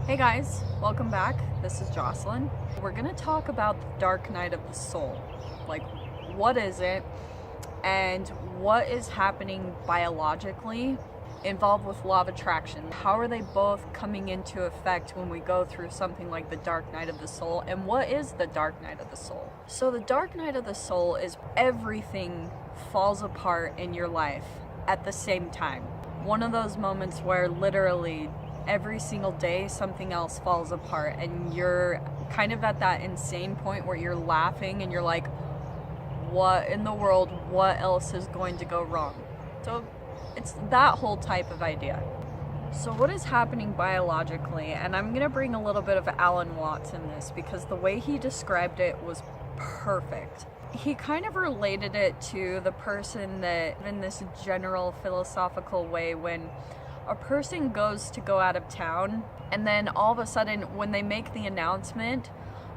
Hey guys, welcome back. This is Jocelyn. We're gonna talk about the dark night of the soul. Like, what is it, and what is happening biologically involved with law of attraction? How are they both coming into effect when we go through something like the dark night of the soul? And what is the dark night of the soul? So the dark night of the soul is everything falls apart in your life at the same time. One of those moments where literally every single day something else falls apart and you're kind of at that insane point where you're laughing and you're like, what in the world, what else is going to go wrong? So it's that whole type of idea. So what is happening biologically, and I'm going to bring a little bit of Alan Watts in this because the way he described it was perfect. He kind of related it to the person that, in this general philosophical way, when a person goes to go out of town and then all of a sudden when they make the announcement,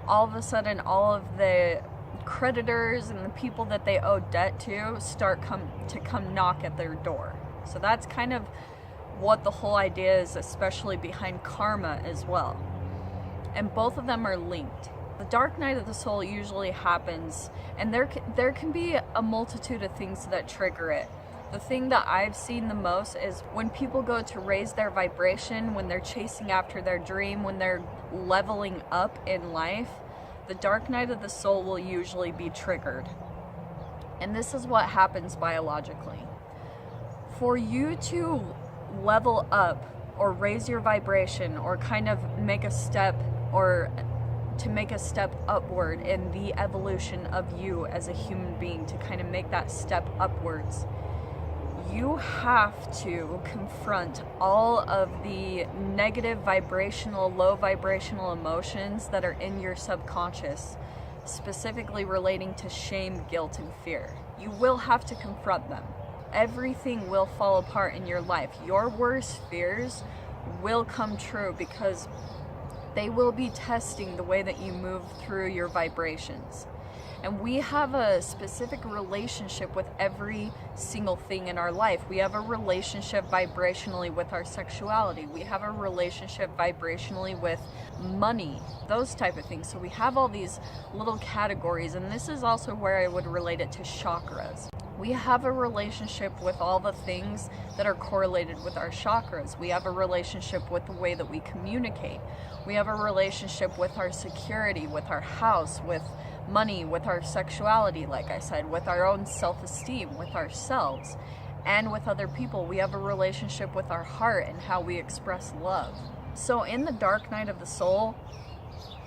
all of a sudden all of the creditors and the people that they owe debt to start to come knock at their door. So that's kind of what the whole idea is, especially behind karma as well. And both of them are linked. The dark night of the soul usually happens, and there can be a multitude of things that trigger it. The thing that I've seen the most is when people go to raise their vibration, when they're chasing after their dream, when they're leveling up in life, the dark night of the soul will usually be triggered. And this is what happens biologically. For you to level up or raise your vibration or kind of make a step or to make a step upward in the evolution of you as a human being, to kind of make that step upwards, you have to confront all of the negative vibrational, low vibrational emotions that are in your subconscious, specifically relating to shame, guilt, and fear. You will have to confront them. Everything will fall apart in your life. Your worst fears will come true because they will be testing the way that you move through your vibrations. And we have a specific relationship with every single thing in our life. We have a relationship vibrationally with our sexuality. We have a relationship vibrationally with money, those type of things. So we have all these little categories, and this is also where I would relate it to chakras. We have a relationship with all the things that are correlated with our chakras. We have a relationship with the way that we communicate. We have a relationship with our security, with our house, with money, with our sexuality, like I said, with our own self-esteem, with ourselves, and with other people. We have a relationship with our heart and how we express love. So in the dark night of the soul,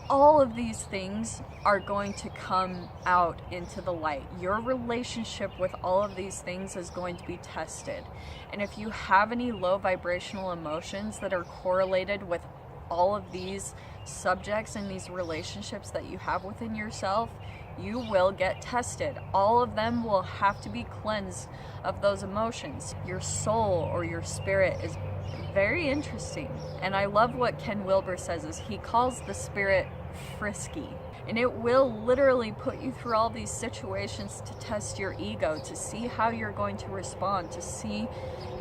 all of these things are going to come out into the light. Your relationship with all of these things is going to be tested. And if you have any low vibrational emotions that are correlated with all of these subjects and these relationships that you have within yourself, you will get tested. All of them will have to be cleansed of those emotions. Your soul or your spirit is very interesting. And I love what Ken Wilber says is he calls the spirit frisky. And it will literally put you through all these situations to test your ego, to see how you're going to respond, to see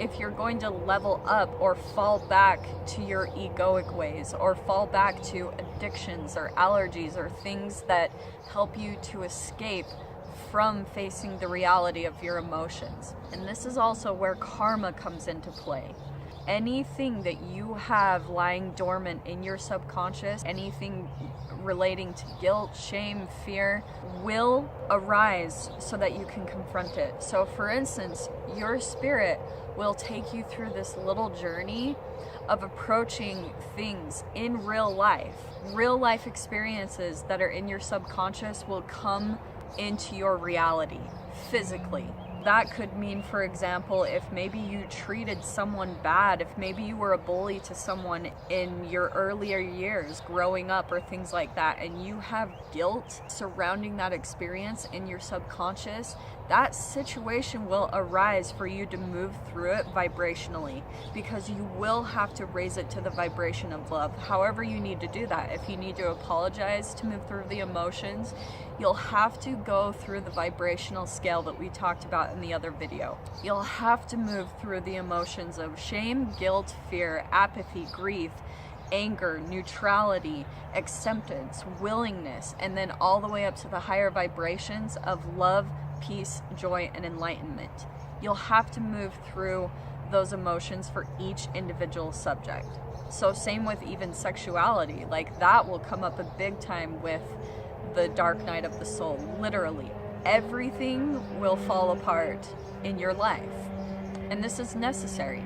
if you're going to level up or fall back to your egoic ways, or fall back to addictions or allergies or things that help you to escape from facing the reality of your emotions. And this is also where karma comes into play. Anything that you have lying dormant in your subconscious, anything relating to guilt, shame, fear, will arise so that you can confront it. So for instance, your spirit will take you through this little journey of approaching things in real life. Real life experiences that are in your subconscious will come into your reality physically. That could mean, for example, if maybe you treated someone bad, if maybe you were a bully to someone in your earlier years growing up or things like that, and you have guilt surrounding that experience in your subconscious, that situation will arise for you to move through it vibrationally, because you will have to raise it to the vibration of love. However you need to do that. If you need to apologize to move through the emotions, you'll have to go through the vibrational scale that we talked about in the other video. You'll have to move through the emotions of shame, guilt, fear, apathy, grief, anger, neutrality, acceptance, willingness, and then all the way up to the higher vibrations of love, peace, joy, and enlightenment. You'll have to move through those emotions for each individual subject. So same with even sexuality, like that will come up a big time with the dark night of the soul. Literally everything will fall apart in your life, and this is necessary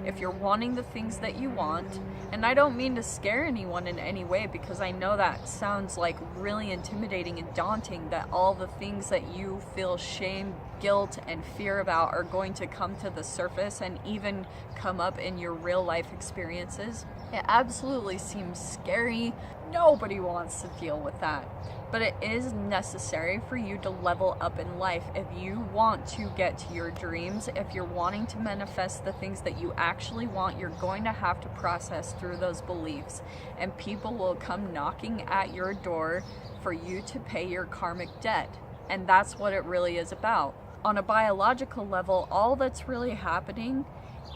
if you're wanting the things that you want. And I don't mean to scare anyone in any way, because I know that sounds like really intimidating and daunting, that all the things that you feel shame, guilt, and fear about are going to come to the surface and even come up in your real life experiences. It absolutely seems scary. Nobody wants to deal with that. But it is necessary for you to level up in life if you want to get to your dreams. If you're wanting to manifest the things that you actually want, you're going to have to process through those beliefs, and people will come knocking at your door for you to pay your karmic debt. And that's what it really is about. On a biological level, all that's really happening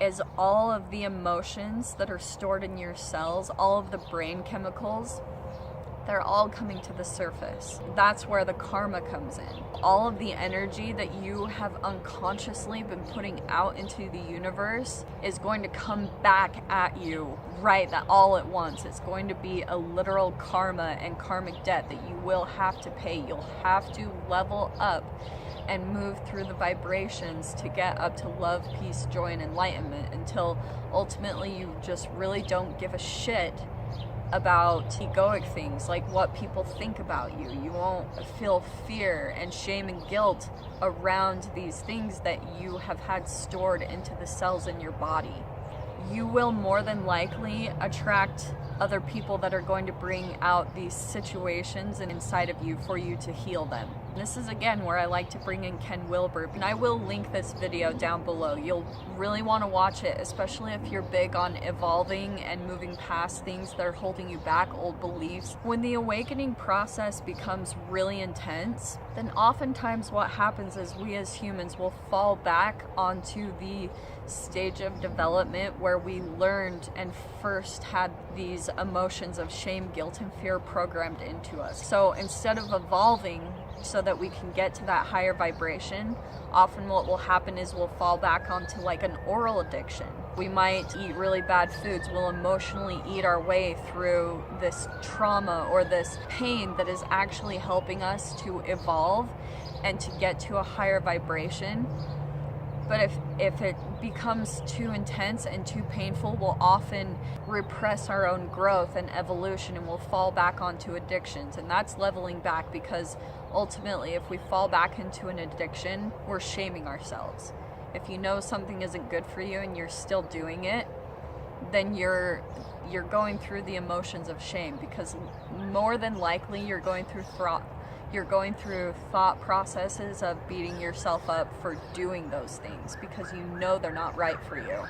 is all of the emotions that are stored in your cells, all of the brain chemicals, they're all coming to the surface. That's where the karma comes in. All of the energy that you have unconsciously been putting out into the universe is going to come back at you that all at once. It's going to be a literal karma and karmic debt that you will have to pay. You'll have to level up and move through the vibrations to get up to love, peace, joy, and enlightenment, until ultimately you just really don't give a shit about egoic things like what people think about you. You won't feel fear and shame and guilt around these things that you have had stored into the cells in your body. You will more than likely attract other people that are going to bring out these situations and inside of you for you to heal them. This is again where I like to bring in Ken Wilber, and I will link this video down below. You'll really want to watch it, especially if you're big on evolving and moving past things that are holding you back, old beliefs. When the awakening process becomes really intense, then oftentimes what happens is we as humans will fall back onto the stage of development where we learned and first had these emotions of shame, guilt, and fear programmed into us. So instead of evolving so that we can get to that higher vibration, often what will happen is we'll fall back onto like an oral addiction. We might eat really bad foods. We'll emotionally eat our way through this trauma or this pain that is actually helping us to evolve and to get to a higher vibration. But if it becomes too intense and too painful, we'll often repress our own growth and evolution, and we'll fall back onto addictions. And that's leveling back, because ultimately if we fall back into an addiction, we're shaming ourselves. If you know something isn't good for you and you're still doing it, then you're going through the emotions of shame, because more than likely you're going through thought processes of beating yourself up for doing those things because you know they're not right for you.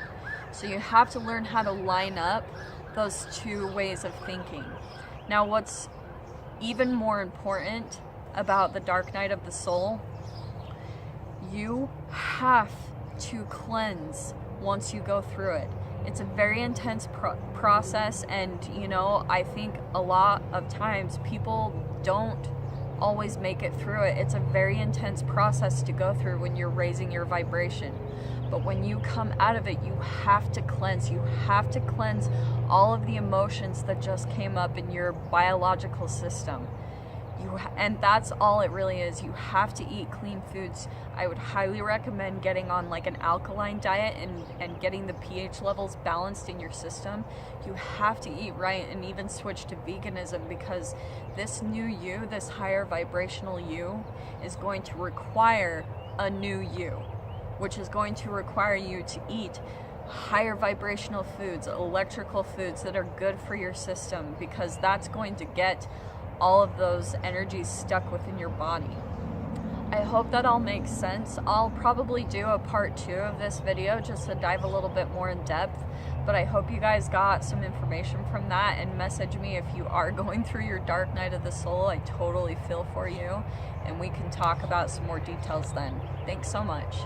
So you have to learn how to line up those two ways of thinking. Now, what's even more important about the dark night of the soul, you have to cleanse once you go through it. It's a very intense process, and I think a lot of times people don't always make it through it. It's a very intense process to go through when you're raising your vibration. But when you come out of it, you have to cleanse. You have to cleanse all of the emotions that just came up in your biological system. And that's all it really is. You have to eat clean foods. I would highly recommend getting on like an alkaline diet and getting the pH levels balanced in your system. You have to eat right and even switch to veganism, because this new you, this higher vibrational you, is going to require a new you, which is going to require you to eat higher vibrational foods, electrical foods that are good for your system, because that's going to get all of those energies stuck within your body. I hope that all makes sense. I'll probably do a part 2 of this video just to dive a little bit more in depth, but I hope you guys got some information from that, and message me if you are going through your dark night of the soul. I totally feel for you, and we can talk about some more details then. Thanks so much.